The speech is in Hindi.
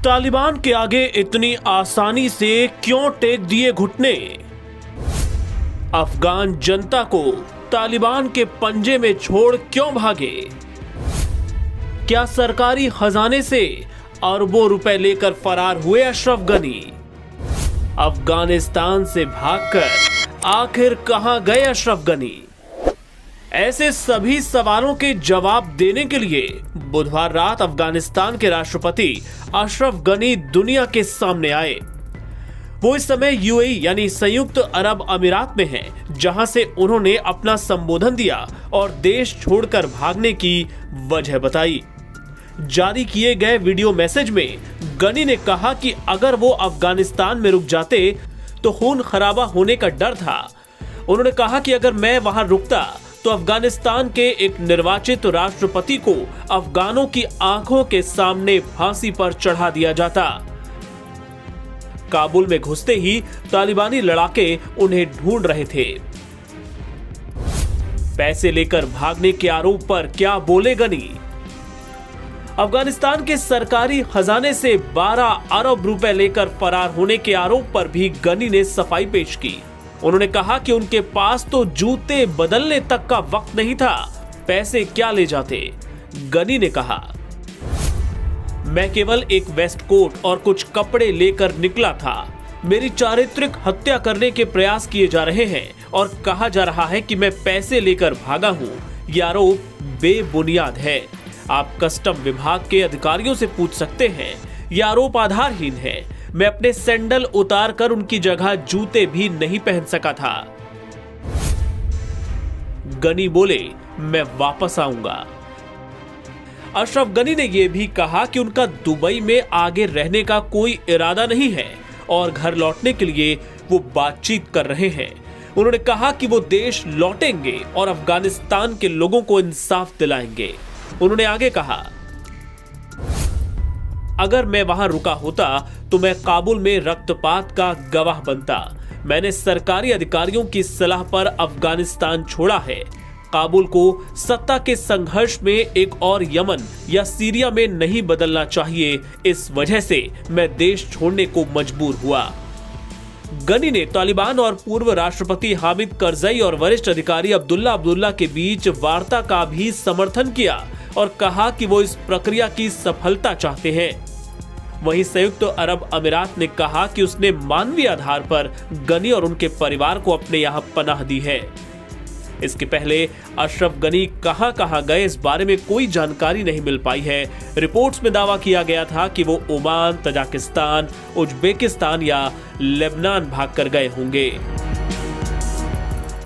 तालिबान के आगे इतनी आसानी से क्यों टेक दिए घुटने? अफगान जनता को तालिबान के पंजे में छोड़ क्यों भागे? क्या सरकारी खजाने से अरबों रुपए लेकर फरार हुए अशरफ गनी? अफगानिस्तान से भागकर आखिर कहां गए अशरफ गनी? ऐसे सभी सवालों के जवाब देने के लिए बुधवार रात अफगानिस्तान के राष्ट्रपति अशरफ गनी दुनिया के सामने आए। वो इस समय यूएई यानी संयुक्त अरब अमीरात में हैं, जहां से उन्होंने अपना संबोधन दिया और देश छोड़कर भागने की वजह बताई। जारी किए गए वीडियो मैसेज में गनी ने कहा कि अगर वो अफगानिस्तान में रुक जाते तो खून खराबा होने का डर था। उन्होंने कहा कि अगर मैं वहां रुकता तो अफगानिस्तान के एक निर्वाचित राष्ट्रपति को अफगानों की आंखों के सामने फांसी पर चढ़ा दिया जाता। काबुल में घुसते ही तालिबानी लड़ाके उन्हें ढूंढ रहे थे। पैसे लेकर भागने के आरोप पर क्या बोले गनी? अफगानिस्तान के सरकारी खजाने से 12 अरब रुपए लेकर फरार होने के आरोप पर भी गनी ने सफाई पेश की। उन्होंने कहा कि उनके पास तो जूते बदलने तक का वक्त नहीं था, पैसे क्या ले जाते। गनी ने कहा, मैं केवल एक वेस्ट कोट और कुछ कपड़े लेकर निकला था। मेरी चारित्रिक हत्या करने के प्रयास किए जा रहे हैं और कहा जा रहा है कि मैं पैसे लेकर भागा हूं। यह आरोप बेबुनियाद है। आप कस्टम विभाग के अधिकारियों से पूछ सकते हैं। यह आरोप आधारहीन है। मैं अपने सैंडल उतारकर उनकी जगह जूते भी नहीं पहन सका था। गनी बोले, मैं वापस आऊंगा। अशरफ गनी ने यह भी कहा कि उनका दुबई में आगे रहने का कोई इरादा नहीं है और घर लौटने के लिए वो बातचीत कर रहे हैं। उन्होंने कहा कि वो देश लौटेंगे और अफगानिस्तान के लोगों को इंसाफ दिलाएंगे। उन्होंने आगे कहा, अगर मैं वहां रुका होता तो मैं काबुल में रक्तपात का गवाह बनता। मैंने सरकारी अधिकारियों की सलाह पर अफगानिस्तान छोड़ा है। काबुल को सत्ता के संघर्ष में एक और यमन या सीरिया में नहीं बदलना चाहिए। इस वजह से मैं देश छोड़ने को मजबूर हुआ। गनी ने तालिबान और पूर्व राष्ट्रपति हामिद करजई और वरिष्ठ अधिकारी अब्दुल्ला के बीच वार्ता का भी समर्थन किया और कहा कि वो इस प्रक्रिया की सफलता चाहते हैं। वहीं संयुक्त अरब अमीरात ने कहा कि उसने मानवीय आधार पर गनी और उनके परिवार को अपने यहां पनाह दी है। इसके पहले अशरफ गनी कहां गए, इस बारे में कोई जानकारी नहीं मिल पाई है। रिपोर्ट्स में दावा किया गया था कि वो ओमान, तजाकिस्तान, उज्बेकिस्तान या लेबनान भागकर गए होंगे।